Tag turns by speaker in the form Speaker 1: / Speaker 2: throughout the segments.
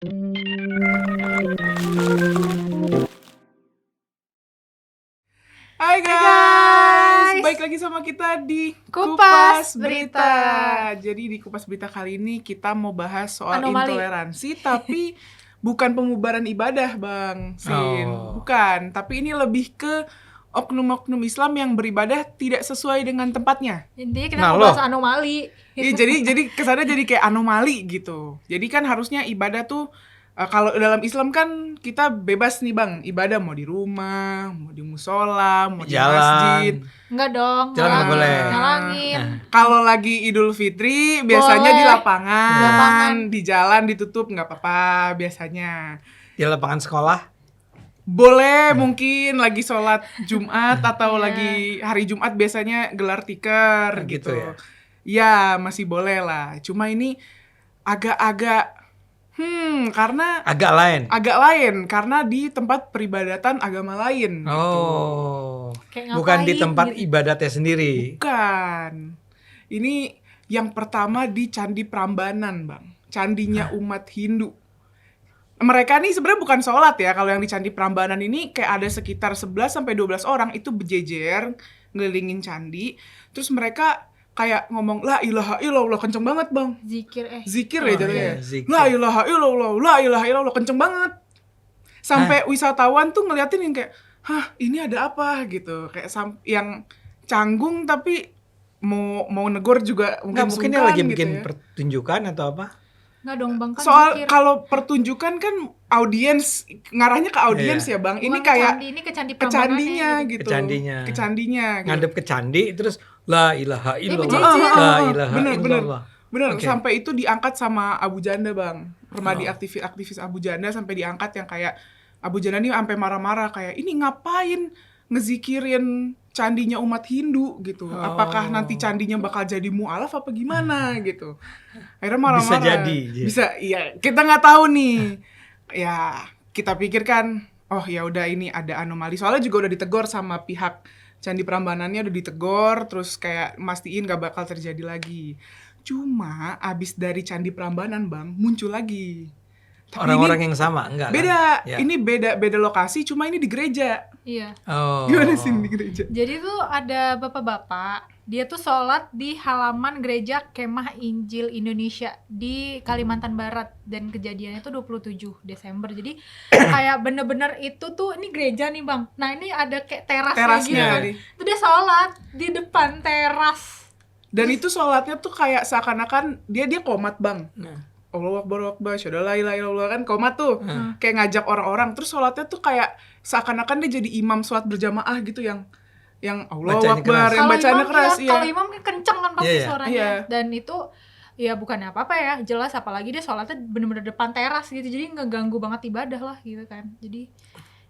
Speaker 1: Hai
Speaker 2: Hai
Speaker 1: guys,
Speaker 2: guys,
Speaker 1: balik lagi sama kita di
Speaker 2: Kupas Berita.
Speaker 1: Jadi di Kupas Berita kali ini kita mau bahas soal
Speaker 2: Anomali.
Speaker 1: intoleransi, tapi bukan pembubaran ibadah, Bang Sin.
Speaker 3: Oh.
Speaker 1: Bukan, tapi ini lebih ke oknum-oknum Islam yang beribadah tidak sesuai dengan tempatnya.
Speaker 2: Intinya kita
Speaker 3: Nah,
Speaker 2: mau
Speaker 3: lo.
Speaker 2: bahas anomali.
Speaker 1: Iya, jadi kesannya jadi kayak anomali gitu. Jadi kan harusnya ibadah tuh kalau dalam Islam kan kita bebas nih Bang, ibadah mau di rumah, mau di musola, mau di masjid.
Speaker 2: Enggak dong,
Speaker 3: Jalan nggak boleh.
Speaker 2: ngalangin.
Speaker 3: Nah.
Speaker 1: Kalau lagi Idul Fitri biasanya
Speaker 2: Boleh.
Speaker 1: di lapangan,
Speaker 2: Di lapangan.
Speaker 1: di jalan ditutup nggak apa-apa biasanya.
Speaker 3: Di lapangan sekolah.
Speaker 1: Boleh mungkin lagi sholat Jumat atau
Speaker 2: Iya.
Speaker 1: lagi hari Jumat biasanya gelar tikar
Speaker 3: Nah, gitu
Speaker 1: gitu.
Speaker 3: ya.
Speaker 1: Ya masih boleh lah. Cuma ini agak-agak karena
Speaker 3: Agak lain.
Speaker 1: agak lain karena di tempat peribadatan agama lain.
Speaker 3: Oh.
Speaker 2: Kayak
Speaker 3: Bukan di
Speaker 2: ngapain
Speaker 3: tempat
Speaker 2: gitu.
Speaker 3: ibadatnya sendiri.
Speaker 1: Bukan. Ini yang pertama di Candi Prambanan, Bang. Candinya umat Hindu. Mereka nih sebenarnya bukan sholat ya. Kalau yang di Candi Prambanan ini kayak ada sekitar 11 sampai 12 orang itu berjejer ngelilingin candi. Terus mereka kayak ngomong la ilaha illallah, kenceng banget, Bang.
Speaker 2: Zikir
Speaker 1: Zikir
Speaker 3: Oh,
Speaker 1: ya jadinya.
Speaker 3: iya, zikir.
Speaker 1: La ilaha illallah, la ilaha illallah, kenceng banget. Sampai wisatawan tuh ngeliatin yang kayak, "Hah, ini ada apa?" gitu. Kayak yang canggung tapi mau negor juga
Speaker 3: Enggak, mungkin dia
Speaker 1: sungkan
Speaker 3: lagi
Speaker 1: gitu
Speaker 3: bikin
Speaker 1: ya.
Speaker 3: pertunjukan atau apa?
Speaker 2: Enggak dong, Bang, kan
Speaker 1: Soal
Speaker 2: zikir.
Speaker 1: kalau pertunjukan kan audiens, ngarahnya ke audiens
Speaker 3: Iya.
Speaker 1: ya Bang. Ini
Speaker 2: Bukan
Speaker 1: kayak
Speaker 2: candi, ini ke candi
Speaker 1: ke
Speaker 2: Prambanannya
Speaker 1: candinya
Speaker 2: gitu.
Speaker 1: gitu.
Speaker 3: Ke candinya.
Speaker 1: Ke candinya gitu.
Speaker 3: Ngadep ke candi terus la ilaha illallah.
Speaker 2: berjejer.
Speaker 3: La ilaha
Speaker 1: Bener.
Speaker 3: illallah.
Speaker 1: Bener,
Speaker 3: Oke.
Speaker 1: sampai itu diangkat sama Abu Janda Bang. Remadi
Speaker 3: Oh.
Speaker 1: aktivis Abu Janda sampai diangkat yang kayak Abu Janda nih sampai marah-marah kayak ini ngapain ngezikirin candinya umat Hindu gitu. Apakah nanti candinya bakal jadi mu'alaf apa gimana gitu. Akhirnya marah-marah.
Speaker 3: Bisa jadi.
Speaker 1: Bisa, iya. Kita nggak tahu nih. Ya, kita pikirkan oh ya udah ini ada anomali. Soalnya juga udah ditegor sama pihak Candi Prambanannya udah ditegor, terus kayak mastiin gak bakal terjadi lagi. Cuma abis dari Candi Prambanan Bang, muncul lagi. Tapi
Speaker 3: Orang-orang
Speaker 1: ini
Speaker 3: yang sama, enggak
Speaker 1: beda.
Speaker 3: kan? Ya.
Speaker 1: Ini beda lokasi, cuma ini di gereja.
Speaker 2: Iya.
Speaker 3: Oh.
Speaker 1: Gimana sih di gereja?
Speaker 2: Jadi tuh ada bapak-bapak, dia tuh sholat di halaman gereja Kemah Injil Indonesia di Kalimantan Barat, dan kejadiannya tuh 27 Desember. Jadi kayak bener-bener itu tuh, ini gereja nih Bang. Nah ini ada kayak terasnya
Speaker 1: Terasnya
Speaker 2: gitu.
Speaker 1: tadi.
Speaker 2: Itu dia sholat di depan teras.
Speaker 1: Dan itu sholatnya tuh kayak seakan-akan dia komat Bang.
Speaker 3: Nah.
Speaker 1: Allahu Akbar, syahadu la ilaha illallah, kan komat tuh. Kayak ngajak orang-orang. Terus sholatnya tuh kayak seakan-akan dia jadi imam sholat berjamaah gitu yang Allahu
Speaker 3: Bacanya
Speaker 1: Akbar,
Speaker 3: keras.
Speaker 1: yang
Speaker 2: Kalau
Speaker 1: bacaannya
Speaker 2: imam,
Speaker 1: keras.
Speaker 2: iya, kalau imam kan kenceng kan pasti
Speaker 3: Iya, iya.
Speaker 2: suaranya.
Speaker 1: Iya.
Speaker 2: Dan itu ya bukannya apa-apa ya, jelas, apalagi dia sholatnya bener-bener depan teras gitu, jadi ngeganggu banget ibadah lah gitu kan. Jadi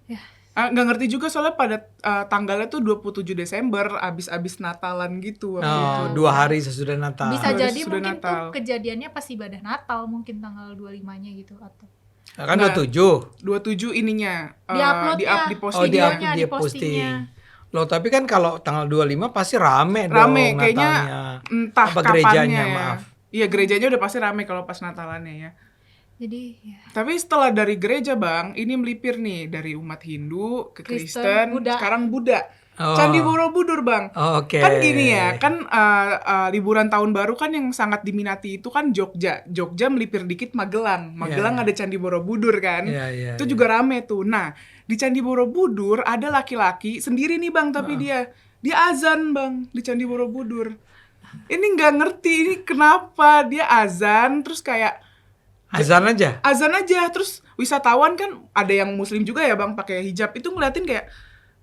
Speaker 2: ya
Speaker 1: Nggak ngerti juga soalnya pada tanggalnya tuh 27 Desember abis Natalan gitu waktu
Speaker 3: Oh,
Speaker 1: itu.
Speaker 3: 2 hari sesudah Natal.
Speaker 2: bisa
Speaker 1: Baru
Speaker 2: jadi
Speaker 1: sudah
Speaker 2: mungkin
Speaker 1: Natal.
Speaker 2: tuh kejadiannya pas ibadah Natal, mungkin tanggal 25-nya gitu atau
Speaker 3: Kan
Speaker 1: Nah.
Speaker 3: 27.
Speaker 1: 27 ininya
Speaker 2: di-uploadnya.
Speaker 1: di
Speaker 3: Oh,
Speaker 1: posting.
Speaker 3: dia
Speaker 2: Videonya,
Speaker 3: dia
Speaker 2: di postingnya.
Speaker 3: posting. Loh, tapi kan kalau tanggal 25 pasti rame dong
Speaker 1: Rame, kayaknya
Speaker 3: Natalnya.
Speaker 1: entah
Speaker 3: Apa
Speaker 1: kapannya
Speaker 3: gerejanya,
Speaker 1: ya.
Speaker 3: maaf.
Speaker 1: Iya, gerejanya udah pasti rame kalau pas Natalannya ya.
Speaker 2: Jadi ya
Speaker 1: Tapi setelah dari gereja Bang, ini melipir nih dari umat Hindu ke
Speaker 2: Kristen,
Speaker 1: Kristen,
Speaker 2: Buddha.
Speaker 1: sekarang Buddha.
Speaker 3: Oh.
Speaker 1: Candi Borobudur Bang.
Speaker 3: Oh, oke.
Speaker 1: Kan gini ya, kan liburan tahun baru kan yang sangat diminati itu kan Jogja. Jogja melipir dikit Magelang. Magelang
Speaker 3: Iya.
Speaker 1: ada Candi Borobudur kan.
Speaker 3: Iya,
Speaker 1: Itu
Speaker 3: iya.
Speaker 1: juga rame tuh. Nah, di Candi Borobudur ada laki-laki sendiri nih Bang, tapi dia azan Bang di Candi Borobudur. Ini nggak ngerti ini kenapa dia azan terus kayak
Speaker 3: Azan aja.
Speaker 1: azan aja, terus wisatawan kan ada yang muslim juga ya Bang pakai hijab, itu ngeliatin kayak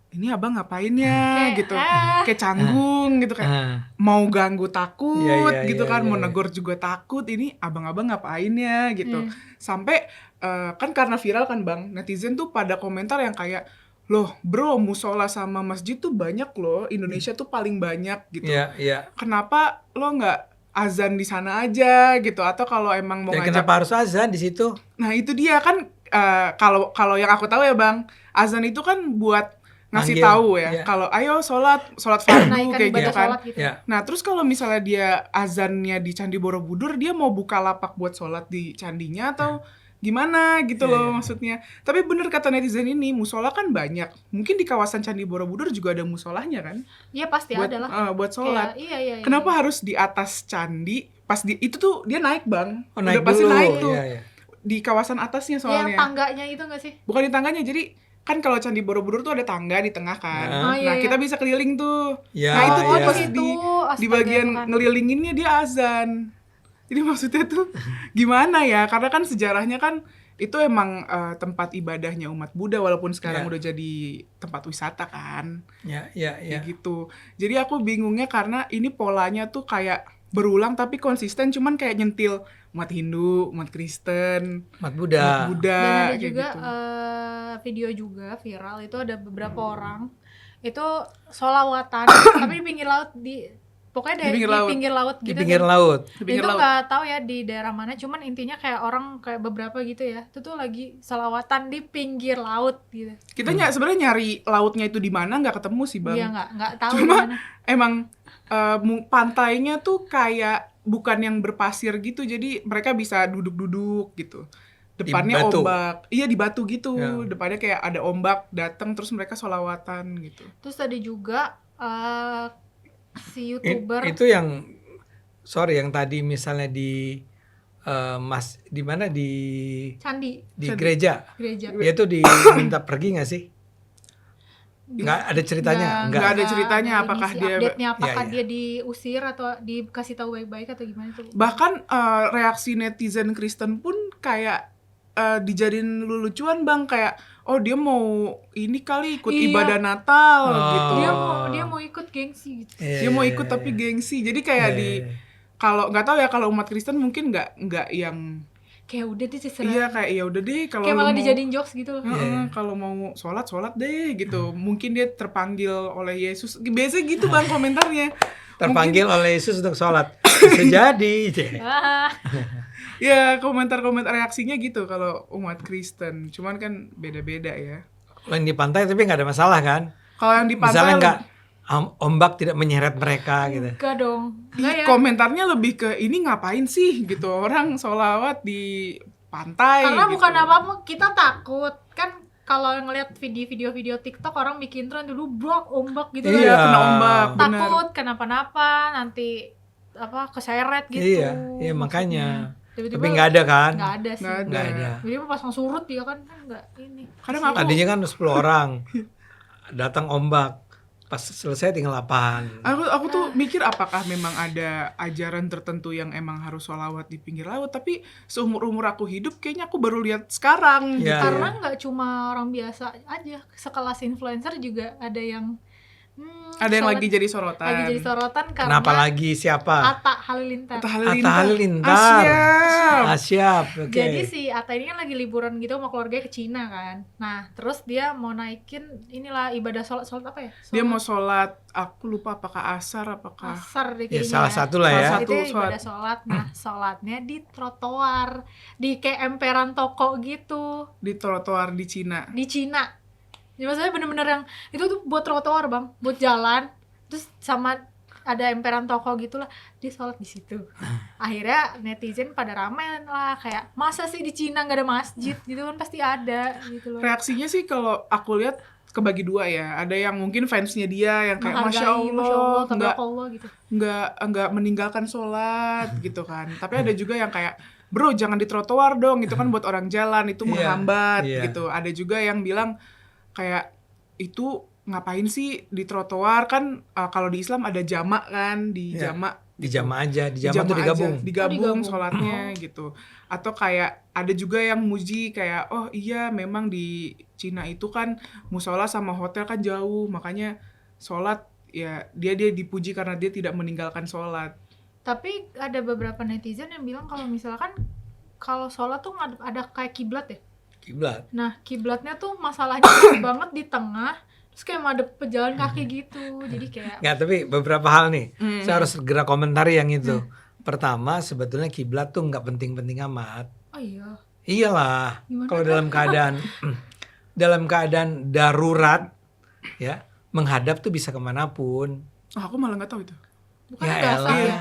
Speaker 1: ini abang ngapain ya
Speaker 2: Kayak,
Speaker 1: gitu, kayak canggung gitu, kayak
Speaker 3: Ah.
Speaker 1: mau ganggu takut
Speaker 3: Iya, iya,
Speaker 1: gitu
Speaker 3: iya,
Speaker 1: kan,
Speaker 3: iya,
Speaker 1: mau
Speaker 3: iya.
Speaker 1: negor juga takut, ini abang-abang ngapain ya gitu. Sampai kan karena viral kan Bang, netizen tuh pada komentar yang kayak, loh bro, musola sama masjid tuh banyak loh, Indonesia tuh paling banyak gitu.
Speaker 3: Iya, iya.
Speaker 1: Kenapa lo nggak azan di sana aja gitu, atau kalau emang mau
Speaker 3: Dan
Speaker 1: ngajak.
Speaker 3: kenapa harus azan di situ?
Speaker 1: Nah itu dia kan, kalau yang aku tahu ya Bang, azan itu kan buat ngasih
Speaker 3: Manggil,
Speaker 1: tahu ya,
Speaker 3: iya.
Speaker 1: kalau ayo sholat fardu
Speaker 2: naikkan
Speaker 1: kayak
Speaker 2: ibadah
Speaker 1: gitu kan.
Speaker 2: sholat gitu.
Speaker 3: Ya.
Speaker 1: Nah terus kalau misalnya dia azannya di Candi Borobudur, dia mau buka lapak buat sholat di candinya atau gimana gitu
Speaker 3: Iya,
Speaker 1: loh
Speaker 3: iya.
Speaker 1: maksudnya. Tapi bener kata netizen ini, musola kan banyak. Mungkin di kawasan Candi Borobudur juga ada musolahnya kan?
Speaker 2: Iya pasti
Speaker 1: Buat
Speaker 2: ada lah.
Speaker 1: buat sholat.
Speaker 2: Kayak iya.
Speaker 1: Kenapa harus di atas candi? Pas itu tuh dia naik bang,
Speaker 3: Oh,
Speaker 1: udah
Speaker 3: naik
Speaker 1: pasti
Speaker 3: dulu.
Speaker 1: naik tuh
Speaker 3: Iya, iya.
Speaker 1: di kawasan atasnya
Speaker 2: Yang
Speaker 1: soalnya.
Speaker 2: tangganya itu nggak sih?
Speaker 1: Bukan di tangganya, jadi kan kalau Candi Borobudur tuh ada tangga di tengah kan.
Speaker 3: Nah.
Speaker 2: Oh, iya,
Speaker 1: Nah,
Speaker 2: iya.
Speaker 1: kita bisa keliling tuh.
Speaker 3: Ya,
Speaker 1: Nah, itu tuh
Speaker 3: iya.
Speaker 1: pas
Speaker 2: Gitu.
Speaker 1: di
Speaker 2: Astaga,
Speaker 1: bagian
Speaker 2: Tuhan.
Speaker 1: ngelilinginnya dia azan. Jadi maksudnya tuh gimana ya? Karena kan sejarahnya kan itu emang tempat ibadahnya umat Buddha walaupun sekarang
Speaker 3: Ya.
Speaker 1: udah jadi tempat wisata kan.
Speaker 3: Ya, ya, ya.
Speaker 1: Kayak gitu. Jadi aku bingungnya karena ini polanya tuh kayak berulang tapi konsisten, cuman kayak nyentil umat Hindu, umat Kristen,
Speaker 3: Umat Buddha.
Speaker 1: umat Buddha
Speaker 2: Dan ada
Speaker 1: kayak
Speaker 2: juga
Speaker 1: gitu.
Speaker 2: video juga viral itu ada beberapa orang itu sholawatan tapi di pinggir laut pokoknya
Speaker 1: Di pinggir laut.
Speaker 2: pinggir laut
Speaker 3: Di
Speaker 2: gitu.
Speaker 3: pinggir
Speaker 2: dan
Speaker 3: laut.
Speaker 1: Di pinggir
Speaker 2: itu
Speaker 1: laut.
Speaker 2: nggak tahu ya di daerah mana, cuman intinya kayak orang kayak beberapa gitu ya itu tuh lagi sholawatan di pinggir laut gitu.
Speaker 1: Kita sebenarnya nyari lautnya itu di mana nggak ketemu sih bang.
Speaker 2: Dia nggak tahu
Speaker 1: Cuma
Speaker 2: gimana.
Speaker 1: emang pantainya tuh kayak bukan yang berpasir gitu, jadi mereka bisa duduk-duduk gitu. Depannya
Speaker 3: batu.
Speaker 1: ombak, iya di batu gitu.
Speaker 3: Ya.
Speaker 1: Depannya kayak ada ombak datang terus mereka sholawatan gitu.
Speaker 2: Terus ada juga si
Speaker 3: I-
Speaker 2: YouTuber
Speaker 3: itu yang yang tadi misalnya di di mana di
Speaker 2: Candi
Speaker 3: gereja.
Speaker 2: gereja.
Speaker 3: Dia tuh diminta pergi nggak sih? Nggak ada ceritanya.
Speaker 1: Nggak ada ceritanya
Speaker 2: ada
Speaker 1: apakah
Speaker 2: ini sih,
Speaker 1: dia-
Speaker 2: update-nya apakah
Speaker 3: Iya, iya.
Speaker 2: dia diusir atau dikasih tahu baik-baik atau gimana tuh.
Speaker 1: Bahkan reaksi netizen Kristen pun kayak dijadiin lucuan bang, kayak oh dia mau ini kali ikut
Speaker 2: Iya.
Speaker 1: ibadah Natal
Speaker 3: Oh.
Speaker 1: gitu.
Speaker 2: Dia mau ikut gengsi gitu.
Speaker 1: Dia mau ikut tapi gengsi. Jadi kayak di kalau nggak tahu ya, kalau umat Kristen mungkin nggak yang
Speaker 2: Kayak udah deh terserah.
Speaker 1: iya kayak ya udah deh kalau
Speaker 2: Kayak
Speaker 1: lu
Speaker 2: malah
Speaker 1: mau
Speaker 2: dijadiin jokes gitu loh.
Speaker 1: Heeh, kalau mau sholat deh gitu. Mungkin dia terpanggil oleh Yesus. Biasanya gitu bang komentarnya.
Speaker 3: terpanggil oleh Yesus untuk sholat. Bisa jadi.
Speaker 2: Ah,
Speaker 1: Ya komentar-komentar reaksinya gitu kalau umat Kristen. Cuman kan beda-beda ya.
Speaker 3: Kalau yang di pantai tapi nggak ada masalah kan?
Speaker 1: Kalau yang di
Speaker 3: Misalnya
Speaker 1: pantai
Speaker 3: nggak ombak tidak menyeret mereka gitu.
Speaker 2: enggak dong.
Speaker 1: di
Speaker 2: Enggak ya.
Speaker 1: komentarnya lebih ke ini ngapain sih gitu orang sholawat di pantai.
Speaker 2: Karena
Speaker 1: gitu.
Speaker 2: bukan apa-apa, kita takut. Kan kalau ngeliat video TikTok orang bikin tren dulu bro ombak gitu
Speaker 1: Iya,
Speaker 2: kan.
Speaker 1: kena ombak. Benar.
Speaker 2: Takut kenapa-napa nanti keseret gitu.
Speaker 3: Iya, makanya.
Speaker 2: Tiba-tiba
Speaker 3: Tapi nggak ada kan?
Speaker 2: nggak ada sih.
Speaker 1: Nggak
Speaker 3: Nggak ada.
Speaker 2: Tiba-tiba pasang surut dia kan nggak ini.
Speaker 1: Kadang aku
Speaker 3: Tadinya kan 10 orang. Datang ombak. Pas selesai tinggal 8.
Speaker 1: Aku tuh mikir apakah memang ada ajaran tertentu yang emang harus sholawat di pinggir laut, tapi seumur-umur aku hidup kayaknya aku baru lihat sekarang.
Speaker 3: Iya.
Speaker 2: Karena nggak cuma orang biasa aja, sekelas influencer juga ada yang
Speaker 1: Ada yang
Speaker 2: sholat-
Speaker 1: lagi jadi sorotan.
Speaker 2: lagi jadi sorotan karena
Speaker 3: Kenapa lagi siapa?
Speaker 2: Atta Halilintar.
Speaker 1: Atta
Speaker 3: Atta Halilintar.
Speaker 1: Asyap.
Speaker 3: Siap. Oke.
Speaker 2: Jadi si Atta ini kan lagi liburan gitu sama keluarganya ke Cina kan. Nah, terus dia mau naikin inilah ibadah sholat apa ya?
Speaker 1: Dia mau sholat, aku lupa apakah asar apakah
Speaker 2: asar deh
Speaker 3: Ya,
Speaker 2: kayaknya.
Speaker 3: salah satu lah ya.
Speaker 1: Salah
Speaker 2: Itu
Speaker 1: satu
Speaker 2: ibadah sholat. Nah, sholatnya di trotoar, di kayak emperan toko gitu
Speaker 1: di trotoar di Cina.
Speaker 2: di Cina. Jadi maksudnya bener-bener yang itu tuh buat trotoar bang, buat jalan, terus sama ada emperan toko gitulah, dia sholat di situ. Akhirnya netizen pada ramen lah kayak masa sih di Cina nggak ada masjid gitu kan, pasti ada gitu loh.
Speaker 1: Reaksinya sih kalau aku lihat kebagi dua ya. Ada yang mungkin fansnya dia yang kayak
Speaker 2: Menghargai,
Speaker 1: Masya Allah,
Speaker 2: tabarakallah gitu.
Speaker 1: nggak meninggalkan sholat gitu kan. Tapi ada juga yang kayak bro jangan di trotoar dong, itu kan buat orang jalan, itu
Speaker 3: Iya,
Speaker 1: menghambat
Speaker 3: iya.
Speaker 1: gitu. Ada juga yang bilang kayak itu ngapain sih di trotoar, kan kalau di Islam ada jamak kan, di
Speaker 3: Iya.
Speaker 1: jamak
Speaker 3: Di jamaah aja, di jamaah
Speaker 1: Dijama
Speaker 3: tuh digabung.
Speaker 1: aja, digabung
Speaker 2: digabung.
Speaker 1: sholatnya gitu. Atau kayak ada juga yang muji kayak oh iya memang di Cina itu kan musola sama hotel kan jauh, makanya sholat ya dia dipuji karena dia tidak meninggalkan sholat.
Speaker 2: Tapi ada beberapa netizen yang bilang kalau misalkan kalau sholat tuh ada kayak kiblat ya.
Speaker 3: Kiblat.
Speaker 2: Nah, kiblatnya tuh masalahnya pas banget di tengah, terus kayak madep pejalan kaki gitu. Jadi kayak
Speaker 3: Nggak, tapi beberapa hal nih. Saya harus segera komentari yang itu. Pertama, sebetulnya kiblat tuh nggak penting-penting amat.
Speaker 2: oh iya.
Speaker 3: Iyalah,
Speaker 2: Gimana
Speaker 3: kalau
Speaker 2: tuh?
Speaker 3: dalam keadaan darurat, ya menghadap tuh bisa kemanapun.
Speaker 1: Oh, aku malah nggak tahu itu.
Speaker 2: Bukan
Speaker 3: Ya
Speaker 2: nggak
Speaker 3: elah.
Speaker 2: sah ya.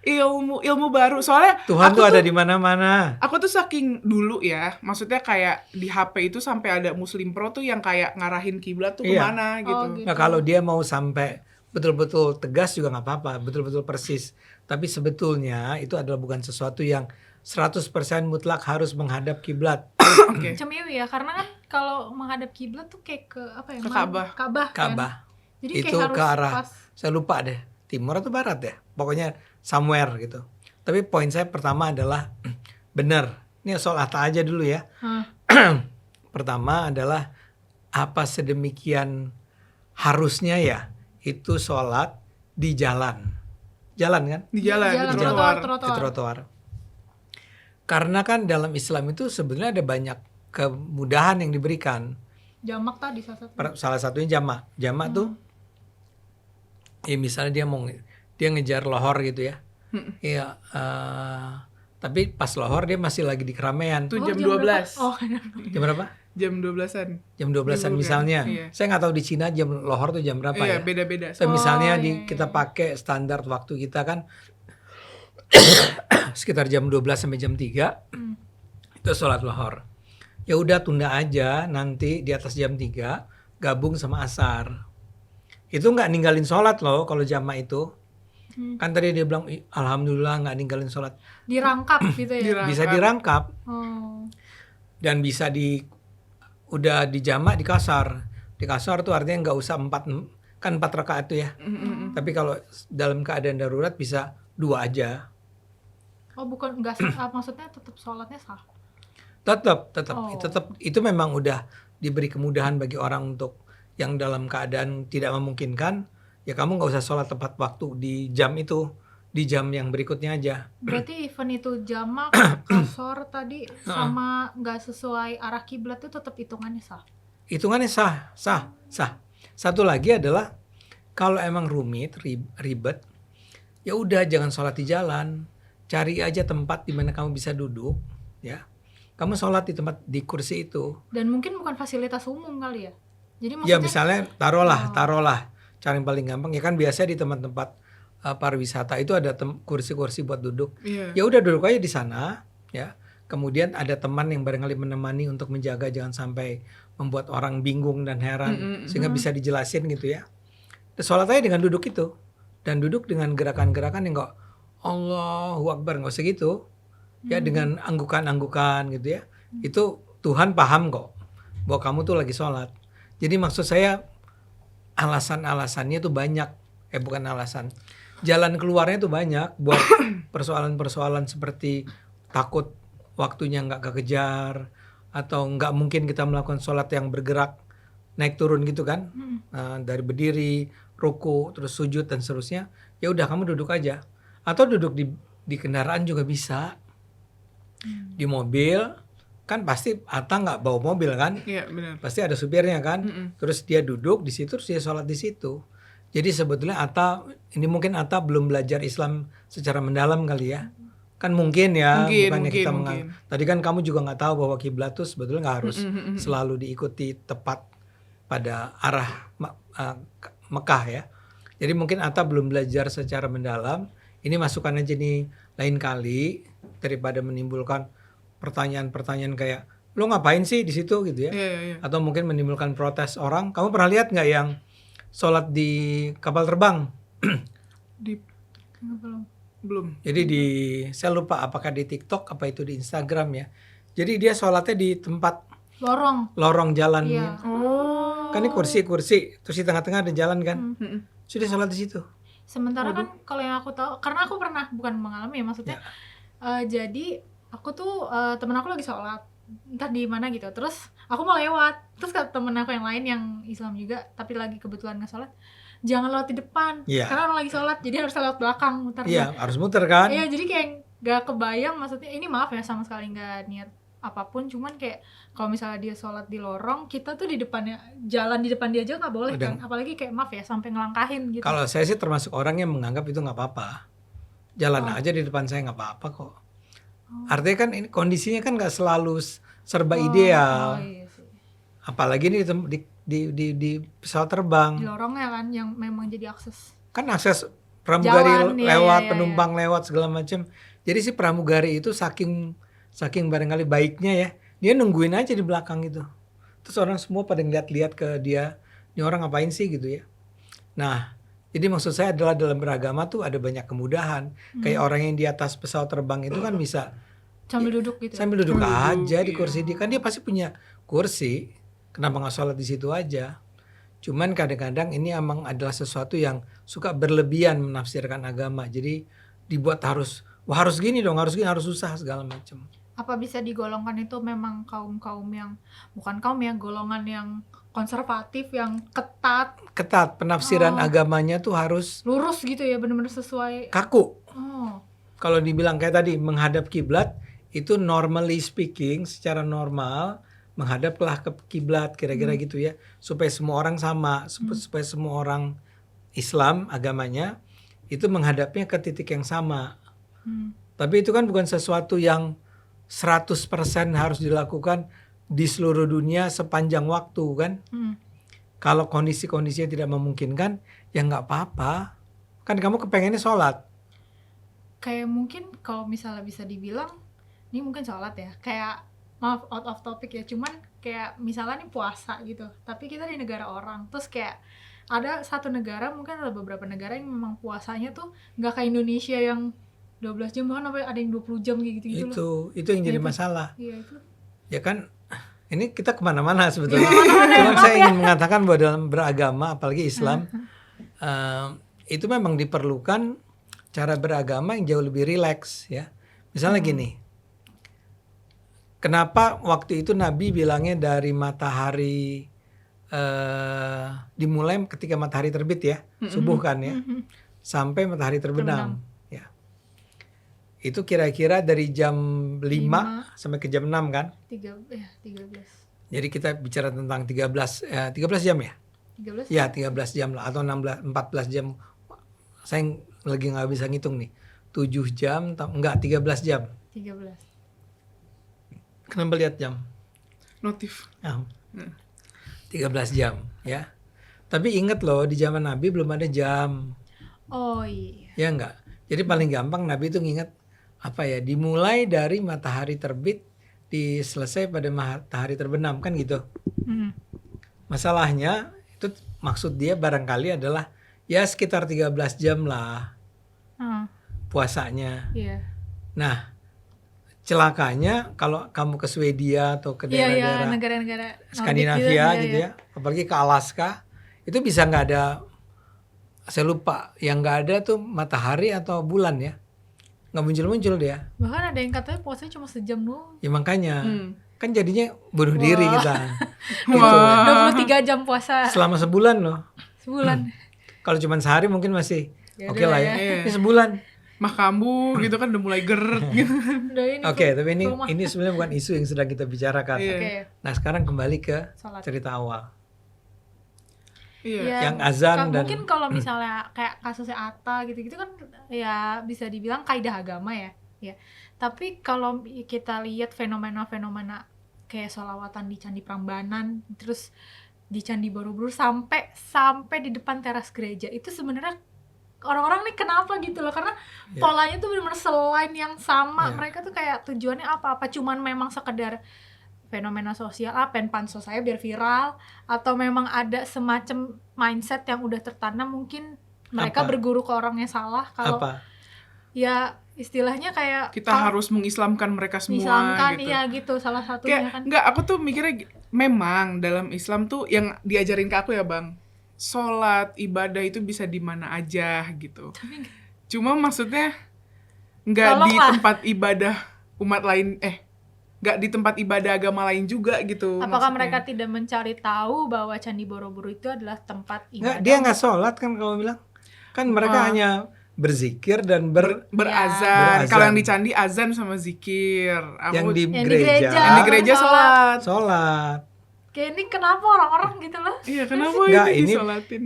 Speaker 1: ilmu baru. Soalnya
Speaker 3: Tuhan
Speaker 1: aku
Speaker 3: tuh ada di mana-mana.
Speaker 1: aku tuh saking dulu ya, maksudnya kayak di HP itu sampai ada Muslim Pro tuh yang kayak ngarahin kiblat tuh
Speaker 3: Iya.
Speaker 1: kemana gitu.
Speaker 2: gitu.
Speaker 3: Nah, kalau dia mau sampai betul-betul tegas juga nggak apa-apa, betul-betul persis. Tapi sebetulnya itu adalah bukan sesuatu yang 100% mutlak harus menghadap kiblat.
Speaker 1: Oke.
Speaker 2: Cemiwi ya, karena kan kalau menghadap kiblat tuh kayak ke apa ya?
Speaker 1: Ke Ka'bah.
Speaker 2: Ka'bah. Kan?
Speaker 3: Ka'bah.
Speaker 2: Jadi
Speaker 3: Itu
Speaker 2: kayak harus
Speaker 3: ke arah,
Speaker 2: pas.
Speaker 3: saya lupa deh, timur atau barat ya. Pokoknya somewhere gitu. Tapi poin saya pertama adalah benar. Ini soal Atta aja dulu ya.
Speaker 2: Hah.
Speaker 3: Pertama adalah apa sedemikian harusnya ya itu sholat di jalan. Jalan kan?
Speaker 1: Di jalan, di trotoar.
Speaker 3: Di trotoar. Karena kan dalam Islam itu sebenarnya ada banyak kemudahan yang diberikan.
Speaker 2: Jamak tadi salah satu.
Speaker 3: Salah satunya jamak. Jamak tuh ya misalnya dia ngejar lohor gitu ya. Iya, tapi pas lohor dia masih lagi di keramaian.
Speaker 1: Itu jam
Speaker 2: berapa?
Speaker 1: 12.
Speaker 2: Oh,
Speaker 3: Jam berapa?
Speaker 1: Jam 12-an.
Speaker 3: Jam 12-an misalnya.
Speaker 1: Iya.
Speaker 3: Saya nggak tahu di Cina jam lohor tuh jam berapa
Speaker 1: Iya,
Speaker 3: ya.
Speaker 1: beda-beda.
Speaker 3: So, misalnya
Speaker 2: iya,
Speaker 3: kita pakai standar waktu kita kan sekitar jam 12 sampai jam 3 itu sholat lohor. Ya udah tunda aja nanti di atas jam 3 gabung sama asar. Itu nggak ninggalin sholat loh kalau jamak itu. Kan tadi dia bilang alhamdulillah nggak ninggalin sholat.
Speaker 2: dirangkap gitu ya.
Speaker 3: Bisa dirangkap
Speaker 2: Oh.
Speaker 3: dan bisa udah di jamak di kasar. Di kasar tuh artinya nggak usah 4 rakaat tuh ya. Tapi kalau dalam keadaan darurat bisa 2 aja.
Speaker 2: Oh, bukan enggak sah. Maksudnya tetap sholatnya sah.
Speaker 3: Tetap
Speaker 2: Oh.
Speaker 3: itu memang udah diberi kemudahan bagi orang untuk yang dalam keadaan tidak memungkinkan, ya kamu nggak usah sholat tepat waktu di jam itu, di jam yang berikutnya aja.
Speaker 2: Berarti event itu jamak, kasor tadi sama nggak sesuai arah kiblat itu tetap hitungannya sah.
Speaker 3: Hitungannya sah. Satu lagi adalah kalau emang rumit, ribet, ya udah jangan sholat di jalan, cari aja tempat di mana kamu bisa duduk, ya. Kamu sholat di tempat di kursi itu.
Speaker 2: Dan mungkin bukan fasilitas umum kali ya. Jadi
Speaker 3: Ya
Speaker 2: maksudnya
Speaker 3: misalnya taruhlah cara yang paling gampang ya kan biasanya di tempat-tempat pariwisata itu ada kursi-kursi buat duduk.
Speaker 1: Iya.
Speaker 3: Ya udah duduk aja di sana ya. Kemudian ada teman yang barangkali menemani untuk menjaga jangan sampai membuat orang bingung dan heran sehingga bisa dijelasin gitu ya. Sholat aja dengan duduk itu dan duduk dengan gerakan-gerakan yang enggak Allahu Akbar enggak usah gitu. Ya dengan anggukan-anggukan gitu ya. Itu Tuhan paham kok bahwa kamu tuh lagi sholat. Jadi maksud saya alasan-alasannya tuh banyak. Bukan alasan. Jalan keluarnya tuh banyak buat persoalan-persoalan seperti takut waktunya nggak kekejar atau nggak mungkin kita melakukan sholat yang bergerak naik turun gitu kan. Dari berdiri, ruku, terus sujud dan seterusnya. Ya udah kamu duduk aja. Atau duduk di kendaraan juga bisa. Di mobil kan pasti Atta nggak bawa mobil kan,
Speaker 1: Iya, benar.
Speaker 3: pasti ada supirnya kan, terus dia duduk di situ, terus dia sholat di situ. Jadi sebetulnya Atta ini mungkin Atta belum belajar Islam secara mendalam kali ya, kan mungkin ya, bukannya kita
Speaker 1: mungkin.
Speaker 3: tadi kan kamu juga nggak tahu bahwa kiblat tuh sebetulnya nggak harus selalu diikuti tepat pada arah Mekah ya. Jadi mungkin Atta belum belajar secara mendalam. Ini masukan aja nih lain kali daripada menimbulkan pertanyaan-pertanyaan kayak lo ngapain sih di situ gitu ya.
Speaker 1: Iya.
Speaker 3: Atau mungkin menimbulkan protes orang. Kamu pernah lihat nggak yang sholat di kapal terbang?
Speaker 1: Belum.
Speaker 3: Jadi saya lupa apakah di TikTok apa itu di Instagram ya. Jadi dia sholatnya di tempat lorong jalan.
Speaker 2: Iya.
Speaker 1: Oh.
Speaker 3: Kan ini kursi, terus di tengah-tengah ada jalan kan. Sudah sholat di situ.
Speaker 2: Sementara kan kalau yang aku tahu, karena aku pernah bukan mengalami ya maksudnya. Jadi aku tuh temen aku lagi sholat entah di mana gitu, terus aku mau lewat, terus kata temen aku yang lain yang Islam juga tapi lagi kebetulan nggak sholat, jangan lewat di depan karena orang lagi sholat, jadi harus lewat belakang muter.
Speaker 3: Iya, harus muter kan.
Speaker 2: Iya, jadi kayak nggak kebayang, maksudnya ini maaf ya sama sekali nggak niat apapun, cuman kayak kalau misalnya dia sholat di lorong, kita tuh di depannya, jalan di depan dia aja nggak boleh kan, apalagi kayak maaf ya sampai ngelangkahin gitu.
Speaker 3: Kalau saya sih termasuk orang yang menganggap itu nggak apa-apa, jalan aja di depan saya nggak apa-apa kok. Artinya kan ini kondisinya kan nggak selalu serba ideal.
Speaker 2: Iya sih.
Speaker 3: Apalagi ini di pesawat terbang.
Speaker 2: Di lorongnya kan yang memang jadi akses.
Speaker 3: Kan akses pramugari
Speaker 2: Jalan, iya,
Speaker 3: lewat,
Speaker 2: iya, iya,
Speaker 3: penumpang lewat segala macam. Jadi si pramugari itu saking barangkali baiknya ya, dia nungguin aja di belakang itu. Terus orang semua pada ngeliat-liat ke dia, ini orang ngapain sih gitu ya. Nah, jadi maksud saya adalah dalam beragama tuh ada banyak kemudahan. Kayak orang yang di atas pesawat terbang itu kan bisa
Speaker 2: Sambil duduk gitu.
Speaker 3: sambil duduk
Speaker 1: Sambil duduk,
Speaker 3: aja di
Speaker 1: iya.
Speaker 3: kursi dia, kan dia pasti punya kursi. Kenapa nggak sholat di situ aja? Cuman kadang-kadang ini emang adalah sesuatu yang suka berlebihan menafsirkan agama. Jadi dibuat harus, wah harus gini dong, harus gini, harus susah segala macam.
Speaker 2: Apa bisa digolongkan itu memang kaum-kaum yang bukan kaum ya, golongan yang konservatif, yang ketat,
Speaker 3: Ketat penafsiran agamanya tuh harus
Speaker 2: lurus gitu ya, benar-benar sesuai.
Speaker 3: kaku.
Speaker 2: Oh,
Speaker 3: Kalau dibilang kayak tadi menghadap kiblat itu normally speaking secara normal menghadaplah ke kiblat kira-kira gitu ya, supaya semua orang sama, supaya semua orang Islam agamanya itu menghadapnya ke titik yang sama. Tapi itu kan bukan sesuatu yang 100% harus dilakukan di seluruh dunia sepanjang waktu kan. Kalau kondisi-kondisinya tidak memungkinkan ya nggak apa-apa. Kan kamu kepengennya sholat.
Speaker 2: kayak mungkin kalau misalnya bisa dibilang, ini mungkin sholat ya, kayak maaf out of topic ya, cuman kayak misalnya nih puasa gitu, tapi kita di negara orang, terus kayak ada satu negara, mungkin ada beberapa negara yang memang puasanya tuh nggak kayak Indonesia yang 12 jam, bahkan ada yang 20 jam kayak gitu-gitu loh.
Speaker 3: Itu yang jadi
Speaker 2: Itu.
Speaker 3: masalah.
Speaker 2: Iya itu.
Speaker 3: Ya kan ini kita kemana-mana sebetulnya. Cuman saya ingin mengatakan bahwa dalam beragama apalagi Islam itu memang diperlukan cara beragama yang jauh lebih rileks ya. Misalnya gini, kenapa waktu itu Nabi bilangnya dari matahari dimulai ketika matahari terbit ya, subuh kan ya, sampai matahari terbenam. Ya. Itu kira-kira dari jam 5 sampai ke jam 6 kan?
Speaker 2: 13.
Speaker 3: Jadi kita bicara tentang 13 jam ya?
Speaker 2: 13?
Speaker 3: Ya 13 jam lah atau 14 jam. Saya lagi nggak bisa ngitung nih. 7 jam, enggak 13 jam.
Speaker 2: 13.
Speaker 3: Kenapa lihat jam?
Speaker 1: Notif.
Speaker 3: 13 jam ya. Tapi ingat loh di zaman Nabi belum ada jam.
Speaker 2: Oh iya.
Speaker 3: Ya enggak? Jadi paling gampang Nabi itu nginget apa ya? Dimulai dari matahari terbit, diselesai pada matahari terbenam kan gitu. Masalahnya itu maksud dia barangkali adalah ya sekitar 13 jam lah puasanya.
Speaker 2: Iya.
Speaker 3: Nah, celakanya kalau kamu ke Swedia atau ke daerah-daerah
Speaker 2: negara-negara
Speaker 3: Skandinavia gitu ya, apalagi ke Alaska, itu bisa nggak ada, saya lupa, yang nggak ada tuh matahari atau bulan ya, nggak muncul-muncul dia.
Speaker 2: Bahkan ada yang katanya puasanya cuma sejam doang.
Speaker 3: Ya makanya, kan jadinya bunuh diri kita. Gitu.
Speaker 2: 23 jam puasa
Speaker 3: Selama sebulan loh.
Speaker 2: sebulan.
Speaker 3: Kalau cuma sehari mungkin masih
Speaker 2: Ya
Speaker 3: oke
Speaker 2: udah
Speaker 3: lah
Speaker 2: lah
Speaker 3: ya. Ini sebulan.
Speaker 1: Mah kambuh gitu kan udah mulai geret gitu.
Speaker 2: Udah ini.
Speaker 3: Oke, tapi
Speaker 2: rumah.
Speaker 3: ini sebenarnya bukan isu yang sedang kita bicarakan.
Speaker 1: Iya.
Speaker 2: Oke.
Speaker 3: Nah sekarang kembali ke
Speaker 2: Salat.
Speaker 3: cerita awal.
Speaker 1: Iya.
Speaker 2: Ya,
Speaker 3: Yang azan dan
Speaker 2: mungkin kalau misalnya kayak kasusnya Atta gitu-gitu kan ya bisa dibilang kaidah agama ya. Ya. Tapi kalau kita lihat fenomena-fenomena kayak sholawatan di Candi Prambanan, terus di Candi Borobudur sampai di depan teras gereja, itu sebenarnya orang-orang nih kenapa gitu loh, karena polanya tuh benar-benar selain yang sama. Mereka tuh kayak tujuannya apa cuman memang sekedar fenomena sosial, pansos saya biar viral, atau memang ada semacam mindset yang udah tertanam, mungkin mereka
Speaker 3: Apa?
Speaker 2: berguru ke orang yang salah kalau
Speaker 3: apa?
Speaker 2: ya istilahnya kayak
Speaker 1: Kita harus mengislamkan mereka semua
Speaker 2: misalkan
Speaker 1: gitu.
Speaker 2: iya gitu salah satunya
Speaker 1: Kayak
Speaker 2: kan.
Speaker 1: enggak, aku tuh mikirnya memang dalam Islam tuh yang diajarin ke aku ya, Bang. Sholat, ibadah itu bisa di mana aja gitu. Cuma maksudnya nggak di
Speaker 2: Tolonglah.
Speaker 1: tempat ibadah umat lain, nggak di tempat ibadah agama lain juga gitu.
Speaker 2: Apakah
Speaker 1: maksudnya.
Speaker 2: mereka tidak mencari tahu bahwa Candi Borobudur itu adalah tempat
Speaker 3: Nggak,
Speaker 2: ibadah?
Speaker 3: dia nggak sholat kan kalau bilang. Kan mereka hanya berzikir dan
Speaker 1: berazan.
Speaker 3: Berazan.
Speaker 1: Kalau yang di candi azan sama zikir.
Speaker 3: yang di
Speaker 2: Yang di
Speaker 3: gereja,
Speaker 2: gereja.
Speaker 1: Yang di gereja sholat.
Speaker 3: sholat.
Speaker 2: Kayak ini kenapa orang-orang gitu loh?
Speaker 1: Iya, kenapa
Speaker 3: Nggak,
Speaker 1: ini
Speaker 3: ini-
Speaker 1: disolatin?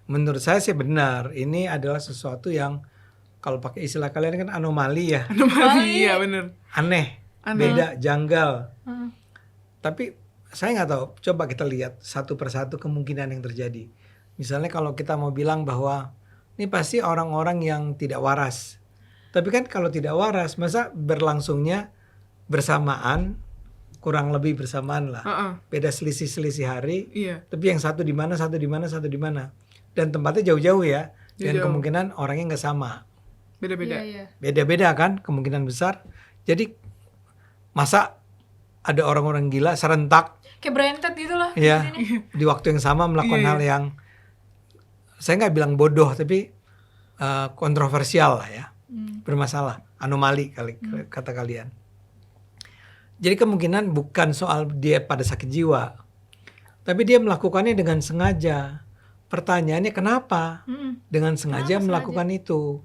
Speaker 3: Menurut saya sih benar. Ini adalah sesuatu yang kalau pakai istilah kalian kan anomali ya,
Speaker 1: Anomali, iya bener.
Speaker 3: aneh, beda, janggal. Tapi saya nggak tahu. Coba kita lihat satu persatu kemungkinan yang terjadi. Misalnya kalau kita mau bilang bahwa ini pasti orang-orang yang tidak waras. Tapi kan kalau tidak waras, masa berlangsungnya bersamaan, kurang lebih bersamaan lah. Beda selisih-selisih hari.
Speaker 1: Iya.
Speaker 3: Tapi yang satu di mana, satu di mana, satu di mana. Dan tempatnya jauh-jauh ya. Dan
Speaker 1: Jauh.
Speaker 3: kemungkinan orangnya nggak sama.
Speaker 1: Beda-beda.
Speaker 2: Iya.
Speaker 3: Beda-beda kan, kemungkinan besar. Jadi masa ada orang-orang gila serentak
Speaker 2: Kayak Branded gitu lah.
Speaker 3: ya
Speaker 2: ini.
Speaker 3: di waktu yang sama melakukan
Speaker 1: Iya,
Speaker 3: hal yang saya nggak bilang bodoh tapi kontroversial lah ya, bermasalah, anomali kata kalian. Jadi kemungkinan bukan soal dia pada sakit jiwa, tapi dia melakukannya dengan sengaja. Pertanyaannya kenapa dengan sengaja
Speaker 2: Kenapa
Speaker 3: melakukan itu?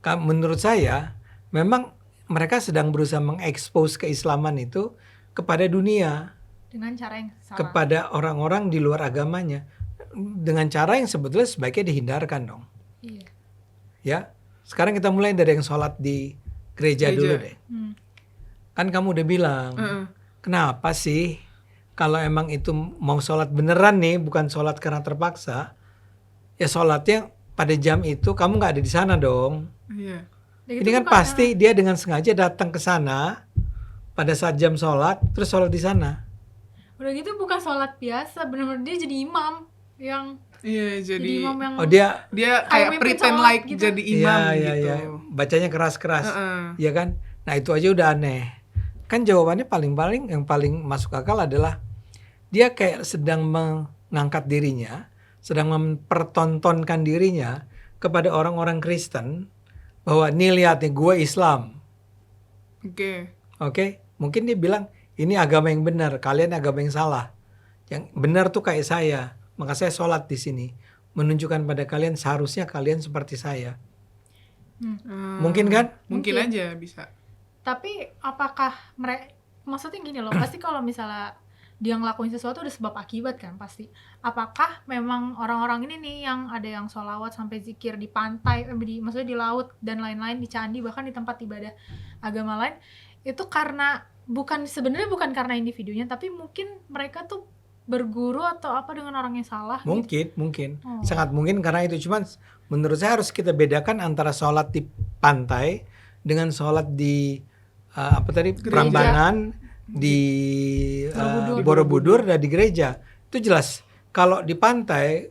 Speaker 3: Menurut saya memang mereka sedang berusaha mengekspos keislaman itu kepada dunia,
Speaker 2: Dengan cara yang salah.
Speaker 3: kepada orang-orang di luar agamanya, dengan cara yang sebetulnya sebaiknya dihindarkan dong.
Speaker 2: Iya.
Speaker 3: Ya, sekarang kita mulai dari yang sholat di gereja dulu deh. Kan kamu udah bilang, kenapa sih kalau emang itu mau sholat beneran nih, bukan sholat karena terpaksa, ya sholatnya pada jam itu kamu nggak ada di sana dong.
Speaker 1: Iya.
Speaker 2: Dan
Speaker 3: Ini
Speaker 2: itu
Speaker 3: kan
Speaker 2: bukan-
Speaker 3: pasti dia dengan sengaja datang ke sana pada saat jam sholat, terus sholat di sana.
Speaker 2: Udah gitu bukan sholat biasa, bener-bener dia jadi imam yang
Speaker 1: Iya,
Speaker 2: jadi
Speaker 1: jadi
Speaker 2: imam yang
Speaker 3: Oh dia,
Speaker 1: dia
Speaker 2: kayak
Speaker 1: kayak
Speaker 2: mimpin
Speaker 1: pretend
Speaker 2: sholat
Speaker 1: like
Speaker 2: gitu.
Speaker 1: jadi imam
Speaker 3: iya,
Speaker 1: gitu.
Speaker 3: iya, bacanya keras-keras,
Speaker 1: Heeh.
Speaker 3: ya kan? Nah itu aja udah aneh. Kan jawabannya paling-paling yang paling masuk akal adalah dia kayak sedang mengangkat dirinya, sedang mempertontonkan dirinya kepada orang-orang Kristen bahwa nih lihat nih gue Islam,
Speaker 1: Oke.
Speaker 3: oke? Mungkin dia bilang ini agama yang benar, kalian agama yang salah. Yang benar tuh kayak saya, maka saya sholat di sini, menunjukkan pada kalian seharusnya kalian seperti saya. Mungkin kan?
Speaker 1: Mungkin
Speaker 2: Mungkin.
Speaker 1: aja bisa.
Speaker 2: Tapi apakah mereka, maksudnya gini loh, pasti kalau misalnya dia ngelakuin sesuatu ada sebab akibat kan pasti. Apakah memang orang-orang ini nih yang ada yang sholawat sampai zikir di pantai, maksudnya di laut dan lain-lain, di candi, bahkan di tempat ibadah agama lain, itu karena sebenarnya bukan karena individunya, tapi mungkin mereka tuh berguru atau apa dengan orang yang salah gitu.
Speaker 3: Mungkin,
Speaker 2: Oh.
Speaker 3: sangat mungkin karena itu. Cuman menurut saya harus kita bedakan antara sholat di pantai dengan sholat di apa tadi
Speaker 1: Gereja.
Speaker 3: Prambanan, di Borobudur dan di gereja. Itu jelas. Kalau di pantai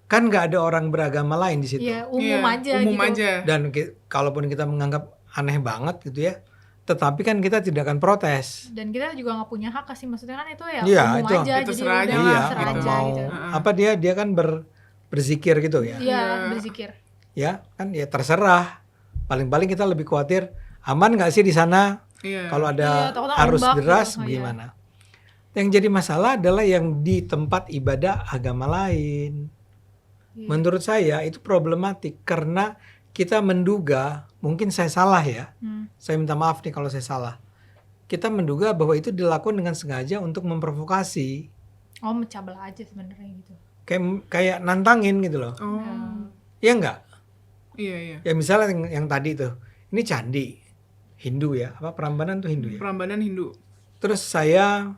Speaker 3: kan nggak ada orang beragama lain di situ.
Speaker 2: Iya, umum
Speaker 1: Iya,
Speaker 2: aja
Speaker 1: umum
Speaker 2: gitu.
Speaker 1: aja.
Speaker 3: Dan kalaupun kita menganggap aneh banget gitu ya, tetapi kan kita tidak akan protes.
Speaker 2: Dan kita juga nggak punya hak kasih, maksudnya kan itu ya
Speaker 3: Iya,
Speaker 2: umum
Speaker 3: itu.
Speaker 2: aja,
Speaker 1: Ya,
Speaker 2: jadi
Speaker 1: terserah aja
Speaker 2: udah
Speaker 1: lah,
Speaker 2: terserah
Speaker 1: gitu.
Speaker 2: aja
Speaker 3: mau
Speaker 2: gitu.
Speaker 3: apa dia kan berzikir gitu ya.
Speaker 2: Iya,
Speaker 1: Iya.
Speaker 2: berzikir.
Speaker 3: Ya kan ya terserah. Paling-paling kita lebih khawatir aman nggak sih di sana
Speaker 1: Iya.
Speaker 3: kalau
Speaker 2: Iya,
Speaker 3: ada
Speaker 2: takutnya
Speaker 3: arus
Speaker 2: ombak
Speaker 3: deras
Speaker 2: gitu. Oh, iya.
Speaker 3: gimana. Yang jadi masalah adalah yang di tempat ibadah agama lain.
Speaker 2: Iya.
Speaker 3: Menurut saya itu problematik karena kita menduga, mungkin saya salah ya. Saya minta maaf nih kalau saya salah. Kita menduga bahwa itu dilakukan dengan sengaja untuk memprovokasi,
Speaker 2: Oh, mecah belah aja sebenarnya gitu.
Speaker 3: kayak nantangin gitu loh.
Speaker 1: Oh.
Speaker 3: Iya nggak?
Speaker 1: Iya, iya.
Speaker 3: Ya misalnya yang tadi tuh, ini candi Hindu ya, apa Prambanan tuh Hindu ya.
Speaker 1: Prambanan Hindu.
Speaker 3: Terus saya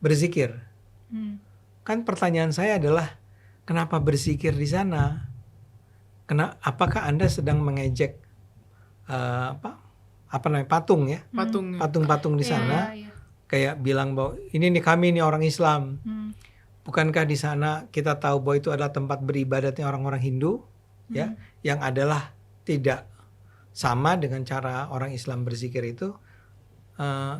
Speaker 3: berzikir.
Speaker 2: Hmm.
Speaker 3: Kan pertanyaan saya adalah kenapa berzikir di sana? Apakah Anda sedang mengejek apa namanya patung ya?
Speaker 1: Patungnya.
Speaker 3: Patung-patung di
Speaker 2: Iya,
Speaker 3: sana
Speaker 2: iya.
Speaker 3: kayak bilang bahwa ini nih kami nih orang Islam.
Speaker 2: Hmm.
Speaker 3: Bukankah di sana kita tahu bahwa itu adalah tempat beribadatnya orang-orang Hindu ya, yang adalah tidak sama dengan cara orang Islam berzikir itu?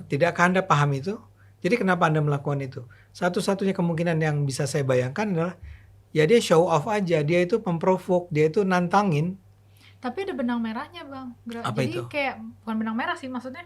Speaker 3: Tidakkah Anda paham itu? Jadi kenapa Anda melakukan itu? Satu-satunya kemungkinan yang bisa saya bayangkan adalah ya dia show off aja, dia itu memprovok, dia itu nantangin.
Speaker 2: Tapi ada benang merahnya, Bang.
Speaker 3: Apa
Speaker 2: Jadi
Speaker 3: itu?
Speaker 2: kayak bukan benang merah sih, maksudnya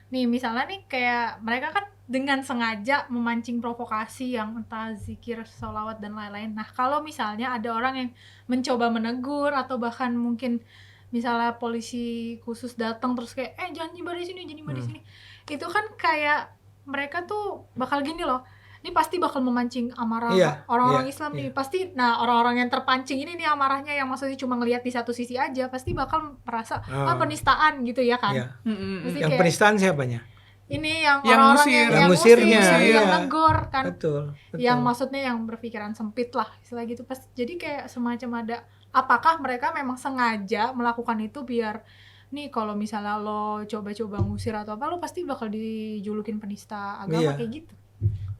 Speaker 2: nih misalnya nih kayak mereka kan dengan sengaja memancing provokasi yang entah zikir, sholawat dan lain-lain. Nah, kalau misalnya ada orang yang mencoba menegur atau bahkan mungkin misalnya polisi khusus datang terus kayak jangan nyebar di sini, jangan nyebar di sini. Itu kan kayak mereka tuh bakal gini loh. Ini pasti bakal memancing amarah
Speaker 3: Iya,
Speaker 2: orang-orang
Speaker 3: iya,
Speaker 2: Islam nih.
Speaker 3: iya.
Speaker 2: Pasti orang-orang yang terpancing ini nih amarahnya yang maksudnya cuma ngelihat di satu sisi aja, pasti bakal merasa penistaan gitu ya kan.
Speaker 3: Iya.
Speaker 2: Pasti
Speaker 3: Yang
Speaker 2: kayak,
Speaker 3: penistaan siapanya?
Speaker 2: ini yang
Speaker 1: Yang
Speaker 2: orang-orang
Speaker 1: ngusir.
Speaker 3: Yang ngusirnya,
Speaker 2: yang
Speaker 3: iya.
Speaker 2: negor kan.
Speaker 3: Betul.
Speaker 2: Yang maksudnya yang berpikiran sempit lah istilah gitu. Pas jadi kayak semacam ada apakah mereka memang sengaja melakukan itu biar nih kalau misalnya lo coba-coba ngusir atau apa, lo pasti bakal dijulukin penista agama
Speaker 3: Iya.
Speaker 2: kayak gitu.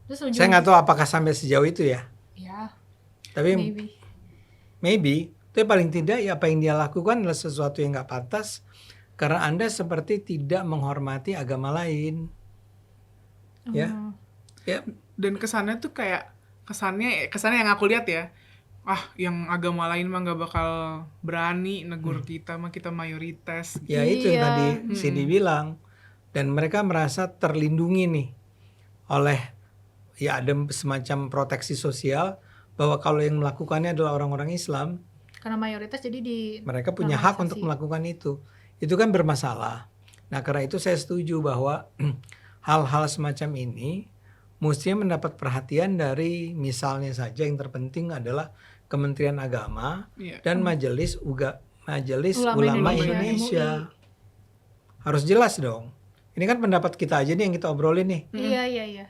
Speaker 2: Terus
Speaker 3: Saya nggak tahu apakah sampai sejauh itu ya.
Speaker 2: ya,
Speaker 3: Tapi
Speaker 2: maybe.
Speaker 3: tapi paling tidak ya apa yang dia lakukan adalah sesuatu yang nggak pantas karena Anda seperti tidak menghormati agama lain. Ya.
Speaker 2: Hmm.
Speaker 3: Ya,
Speaker 1: Dan kesannya tuh kayak kesannya yang aku lihat ya, yang agama lain mah nggak bakal berani negur kita mah, kita mayoritas.
Speaker 3: ya itu yang
Speaker 2: Iya.
Speaker 3: tadi Cindy bilang. Dan mereka merasa terlindungi nih oleh ya ada semacam proteksi sosial bahwa kalau yang melakukannya adalah orang-orang Islam,
Speaker 2: Karena mayoritas jadi di
Speaker 3: mereka punya hak untuk
Speaker 2: normalisasi.
Speaker 3: melakukan itu. Itu kan bermasalah. Nah, karena itu saya setuju bahwa hal-hal semacam ini mestinya mendapat perhatian dari misalnya saja yang terpenting adalah Kementerian Agama
Speaker 1: Iya.
Speaker 3: dan Majelis
Speaker 2: Ulama
Speaker 3: Ulama
Speaker 2: Indonesia,
Speaker 3: Indonesia. Harus jelas dong. Ini kan pendapat kita aja nih yang kita obrolin nih.
Speaker 2: Iya.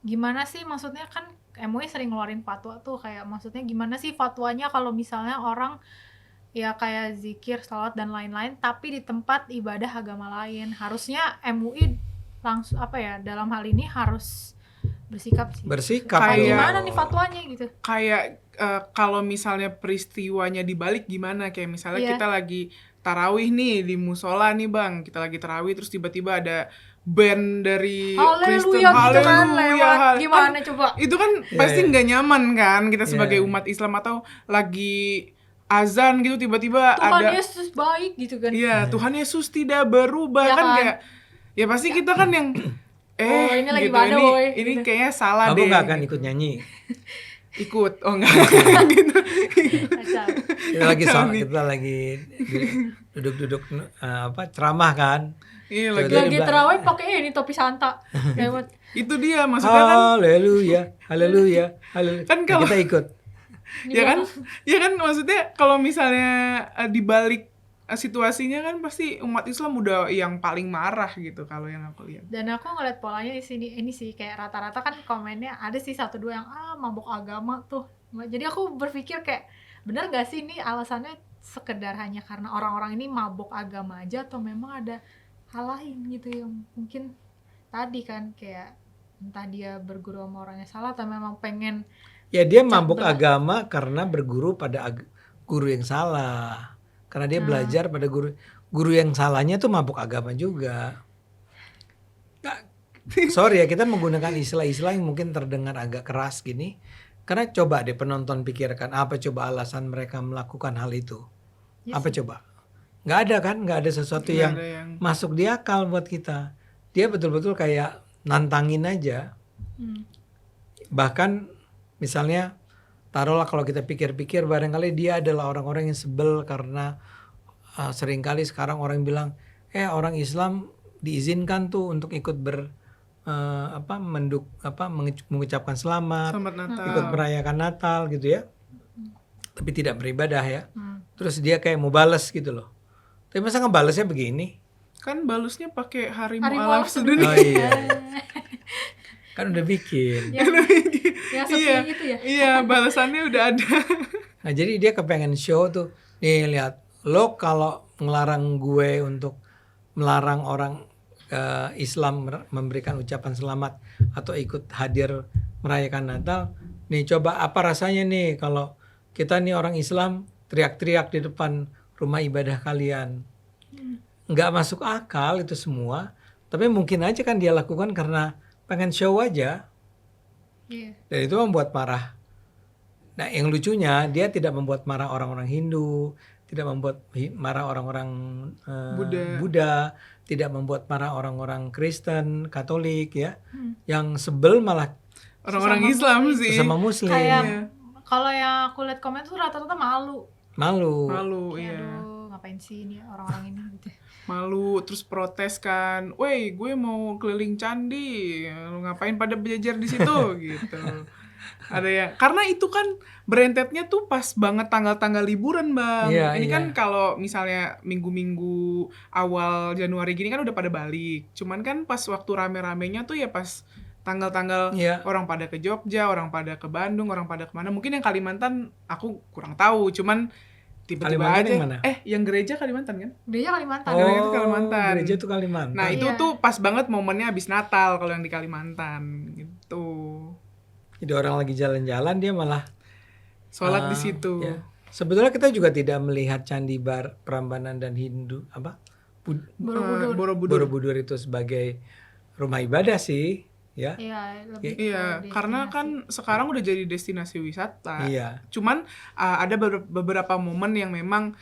Speaker 2: Gimana sih maksudnya, kan MUI sering ngeluarin fatwa tuh, kayak maksudnya gimana sih fatwanya kalau misalnya orang ya kayak zikir, salat dan lain-lain tapi di tempat ibadah agama lain. Harusnya MUI langsung dalam hal ini harus bersikap sih.
Speaker 3: Bersikap
Speaker 1: Kayak-
Speaker 2: Gimana nih fatwanya gitu.
Speaker 1: Kayak kalau misalnya peristiwanya dibalik gimana, kayak misalnya
Speaker 2: Iya.
Speaker 1: kita lagi tarawih nih di musola nih Bang, kita lagi tarawih terus tiba-tiba ada band dari Kristen,
Speaker 2: Haleluya gitu kan
Speaker 1: haleluya,
Speaker 2: lewat. Gimana coba?
Speaker 1: itu kan
Speaker 3: Iya,
Speaker 1: pasti
Speaker 3: iya.
Speaker 1: nggak nyaman kan kita sebagai
Speaker 3: Iya.
Speaker 1: umat Islam, atau lagi azan gitu tiba-tiba
Speaker 2: Tuhan
Speaker 1: ada
Speaker 2: Yesus baik gitu kan.
Speaker 1: iya Tuhan Yesus tidak berubah,
Speaker 2: Ya
Speaker 1: kan
Speaker 2: kan?
Speaker 1: kayak ya pasti kita kan yang
Speaker 2: ini lagi
Speaker 1: gitu,
Speaker 2: badoy,
Speaker 1: ini
Speaker 2: gitu.
Speaker 1: kayaknya salah
Speaker 3: Aku
Speaker 1: deh.
Speaker 3: nggak akan ikut nyanyi.
Speaker 1: Ikut, oh enggak gitu.
Speaker 2: Kacau.
Speaker 3: Kita lagi duduk-duduk ceramah kan.
Speaker 1: Iya lagi.
Speaker 3: Betul.
Speaker 2: Lagi terawih pakai ini topi Santa. Lewat.
Speaker 1: Itu dia maksudnya kan,
Speaker 3: Haleluya, haleluya, haleluya.
Speaker 1: Kan
Speaker 3: Nah,
Speaker 1: kalau-
Speaker 3: kita ikut.
Speaker 1: ya kan maksudnya kalau misalnya dibalik situasinya kan pasti umat Islam udah yang paling marah gitu kalau yang aku lihat.
Speaker 2: Dan aku ngeliat polanya di sini, ini sih kayak rata-rata kan komennya ada sih 1-2 yang mabuk agama tuh. Jadi aku berpikir kayak bener gak sih ini alasannya sekedar hanya karena orang-orang ini mabuk agama aja, atau memang ada hal lain gitu yang mungkin tadi kan kayak entah dia berguru sama orang yang salah atau memang pengen
Speaker 3: Ya dia
Speaker 2: Pecah
Speaker 3: mabuk
Speaker 2: belah.
Speaker 3: agama karena berguru pada guru yang salah. Karena dia belajar pada guru yang salahnya tuh mabuk agama juga. Nah, sorry ya, kita menggunakan istilah-istilah yang mungkin terdengar agak keras gini. Karena coba deh penonton pikirkan apa coba alasan mereka melakukan hal itu.
Speaker 2: Ya
Speaker 3: Apa
Speaker 2: sih.
Speaker 3: coba? Nggak ada kan? Nggak ada sesuatu
Speaker 1: Nggak
Speaker 3: yang
Speaker 1: ada yang
Speaker 3: masuk di akal buat kita. Dia betul-betul kayak nantangin aja.
Speaker 2: Hmm.
Speaker 3: Bahkan misalnya taruhlah kalau kita pikir-pikir barangkali dia adalah orang-orang yang sebel karena seringkali sekarang orang bilang orang Islam diizinkan tuh untuk ikut mengucapkan selamat,
Speaker 1: Selamat Natal.
Speaker 3: ikut merayakan Natal gitu ya. Tapi tidak beribadah ya.
Speaker 2: Hmm.
Speaker 3: Terus dia kayak mau balas gitu loh. Tapi masa ngebalesnya begini?
Speaker 1: Kan balusnya pakai hari
Speaker 2: Hari
Speaker 1: mualaf
Speaker 2: mualaf
Speaker 1: sedunia.
Speaker 3: Oh iya. Kan udah bikin.
Speaker 2: Yang sepi
Speaker 1: Iya.
Speaker 2: gitu ya.
Speaker 1: Iya, balasannya udah ada.
Speaker 3: Nah jadi dia kepengen show tuh, nih lihat, lo kalau ngelarang gue untuk melarang orang Islam memberikan ucapan selamat atau ikut hadir merayakan Natal, nih coba apa rasanya nih kalau kita nih orang Islam teriak-teriak di depan rumah ibadah kalian. Nggak masuk akal itu semua, tapi mungkin aja kan dia lakukan karena pengen show aja.
Speaker 2: Iya.
Speaker 3: Dan itu membuat marah. Nah, yang lucunya dia tidak membuat marah orang-orang Hindu, tidak membuat marah orang-orang Buddha, tidak membuat marah orang-orang Kristen, Katolik ya. Yang sebel malah
Speaker 1: Orang-orang
Speaker 2: Sesama
Speaker 1: Islam
Speaker 2: Muslim.
Speaker 1: sih.
Speaker 3: sesama Muslim.
Speaker 2: Kayak
Speaker 1: Iya.
Speaker 2: kalau yang aku lihat komen tuh rata-rata malu.
Speaker 3: Malu.
Speaker 1: Malu,
Speaker 2: Kayak,
Speaker 1: iya.
Speaker 2: aduh ngapain sih ini orang-orang ini gitu.
Speaker 1: Malu, terus protes kan. Woi, gue mau keliling candi. Lu ngapain pada belajar di situ gitu. Ada ya. Karena itu kan berentetnya tuh pas banget tanggal-tanggal liburan, Bang.
Speaker 3: Iya,
Speaker 1: Ini
Speaker 3: iya.
Speaker 1: kan kalau misalnya minggu-minggu awal Januari gini kan udah pada balik. Cuman kan pas waktu rame-ramenya tuh ya pas tanggal-tanggal
Speaker 3: Iya.
Speaker 1: orang pada ke Jogja, orang pada ke Bandung, orang pada kemana. Mungkin yang Kalimantan aku kurang tahu, cuman tiba-tiba
Speaker 3: Kalimantan
Speaker 1: aja.
Speaker 3: yang mana?
Speaker 1: Yang gereja Kalimantan kan?
Speaker 2: Gereja Kalimantan.
Speaker 1: Oh. Gereja itu Kalimantan.
Speaker 3: Gereja itu Kalimantan.
Speaker 1: Nah itu
Speaker 2: Iya.
Speaker 1: tuh pas banget momennya habis Natal kalau yang di Kalimantan gitu.
Speaker 3: Jadi orang lagi jalan-jalan dia malah
Speaker 1: Sholat di
Speaker 3: Ah,
Speaker 1: situ.
Speaker 3: ya. Sebetulnya kita juga tidak melihat Candi Prambanan dan
Speaker 2: Borobudur.
Speaker 1: Borobudur.
Speaker 3: Borobudur itu sebagai rumah ibadah sih, ya.
Speaker 2: Iya, lebih
Speaker 1: Iya,
Speaker 2: ke
Speaker 1: karena
Speaker 2: destinasi.
Speaker 1: kan sekarang udah jadi destinasi wisata.
Speaker 3: Iya.
Speaker 1: Cuman ada beberapa momen yang memang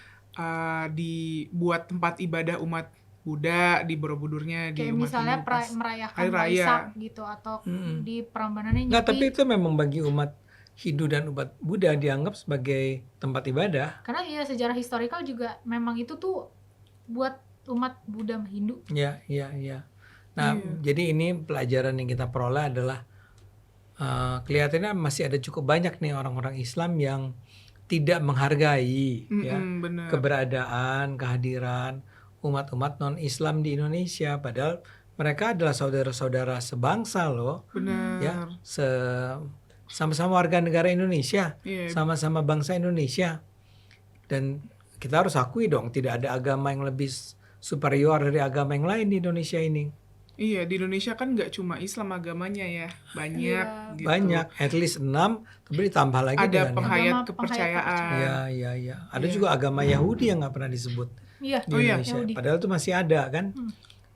Speaker 1: dibuat tempat ibadah umat Buddha di Borobudurnya, di
Speaker 2: kayak
Speaker 1: umat
Speaker 2: misalnya
Speaker 1: Hindu pas
Speaker 2: merayakan
Speaker 1: Hari Raya.
Speaker 2: Waisak gitu atau di Prambanannya
Speaker 3: Nggak, tapi
Speaker 2: Nyepi.
Speaker 3: itu memang bagi umat Hindu dan umat Buddha dianggap sebagai tempat ibadah.
Speaker 2: Karena ya sejarah historikal juga memang itu tuh buat umat Buddha Hindu.
Speaker 3: Ya, iya, iya. Nah, jadi ini pelajaran yang kita peroleh adalah kelihatannya masih ada cukup banyak nih orang-orang Islam yang tidak menghargai ya
Speaker 1: bener.
Speaker 3: keberadaan, kehadiran umat-umat non-Islam di Indonesia. Padahal mereka adalah saudara-saudara sebangsa loh.
Speaker 1: Bener.
Speaker 3: Ya, sama-sama warga negara Indonesia,
Speaker 1: Iya.
Speaker 3: sama-sama bangsa Indonesia. Dan kita harus akui dong, tidak ada agama yang lebih superior dari agama yang lain di Indonesia ini.
Speaker 1: Iya, di Indonesia kan nggak cuma Islam agamanya ya, banyak
Speaker 2: Iya.
Speaker 1: gitu.
Speaker 3: Banyak, at least 6, tapi ditambah lagi
Speaker 1: Ada
Speaker 3: dengan
Speaker 1: penghayat
Speaker 2: Agama-
Speaker 1: kepercayaan.
Speaker 3: Iya, iya, iya. Ada juga agama Yahudi yang nggak pernah disebut
Speaker 2: Iya.
Speaker 3: di
Speaker 1: Oh iya,
Speaker 3: Indonesia.
Speaker 2: Yahudi.
Speaker 3: Padahal itu masih ada kan?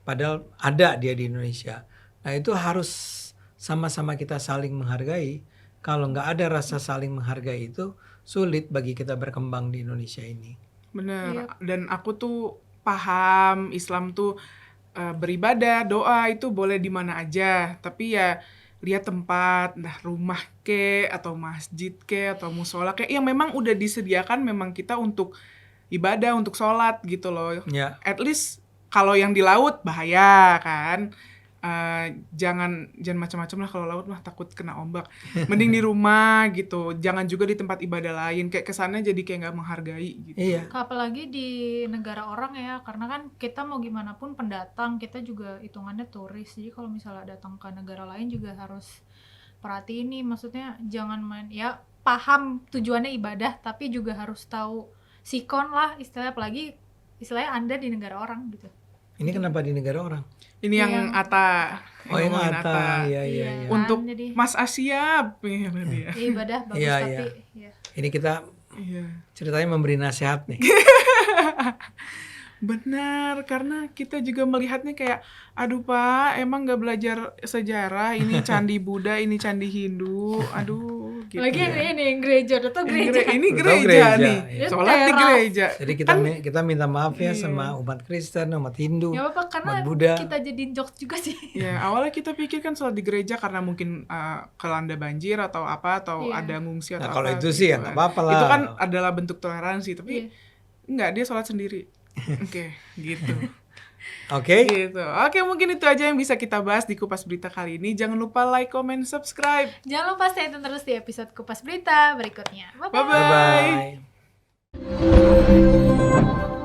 Speaker 3: Padahal ada dia di Indonesia. Nah itu harus sama-sama kita saling menghargai. Kalau nggak ada rasa saling menghargai itu sulit bagi kita berkembang di Indonesia ini.
Speaker 1: Bener. Dan aku tuh paham Islam tuh beribadah, doa itu boleh di mana aja. Tapi ya lihat tempat, entah rumah ke, atau masjid ke, atau musola ke, yang memang udah disediakan memang kita untuk ibadah, untuk sholat gitu loh.
Speaker 3: Ya,
Speaker 1: At least kalau yang di laut bahaya kan. Jangan macam-macam lah kalau laut mah, takut kena ombak. Mending di rumah gitu. Jangan juga di tempat ibadah lain. Kayak kesannya jadi kayak nggak menghargai gitu.
Speaker 3: iya.
Speaker 2: Apalagi di negara orang ya, karena kan kita mau gimana pun pendatang, kita juga hitungannya turis. Jadi kalau misalnya datang ke negara lain juga harus perhatiin nih, maksudnya jangan main, ya paham tujuannya ibadah, tapi juga harus tahu sikon lah istilahnya, apalagi istilahnya Anda di negara orang gitu.
Speaker 3: Ini kenapa di negara orang?
Speaker 1: Ini yang Atta.
Speaker 3: Oh yang
Speaker 1: ngomongin
Speaker 3: Atta, iya, iya, iya.
Speaker 2: kan,
Speaker 1: Untuk
Speaker 2: jadi
Speaker 1: Mas Asia. Iya, dia.
Speaker 2: ya ibadah bagus
Speaker 3: Iya,
Speaker 2: tapi
Speaker 3: iya.
Speaker 2: ya.
Speaker 3: Ini kita
Speaker 1: Iya.
Speaker 3: ceritanya memberi nasihat nih.
Speaker 1: Benar, karena kita juga melihatnya kayak, aduh Pak, emang nggak belajar sejarah, ini candi Buddha, ini candi Hindu, aduh gitu.
Speaker 2: Lagi
Speaker 1: ya.
Speaker 2: yang gereja, udah tuh gereja.
Speaker 1: Ini
Speaker 3: Udah
Speaker 1: gereja
Speaker 3: gereja,
Speaker 1: nih,
Speaker 3: iya.
Speaker 1: sholat di
Speaker 2: Teras.
Speaker 1: gereja.
Speaker 3: Jadi kita minta maaf ya sama umat Kristen, umat Hindu,
Speaker 2: Ya apa karena
Speaker 3: umat Buddha.
Speaker 2: kita jadiin jokes juga sih.
Speaker 1: Ya, awalnya kita pikir kan sholat di gereja karena mungkin kelanda banjir atau apa, atau
Speaker 2: Iya.
Speaker 1: ada ngungsi atau
Speaker 3: Nah
Speaker 1: apa.
Speaker 3: kalau itu sih ya
Speaker 1: gitu
Speaker 3: nggak
Speaker 1: kan.
Speaker 3: apa-apa lah.
Speaker 1: Itu kan adalah bentuk toleransi, tapi
Speaker 2: Iya.
Speaker 1: enggak, dia sholat sendiri. Oke, gitu.
Speaker 3: Oke.
Speaker 1: Gitu. Oke, mungkin itu aja yang bisa kita bahas di Kupas Berita kali ini. Jangan lupa like, comment, subscribe.
Speaker 2: Jangan lupa stay tune terus di episode Kupas Berita berikutnya. Bye-bye.
Speaker 1: Bye-bye.
Speaker 3: Bye-bye.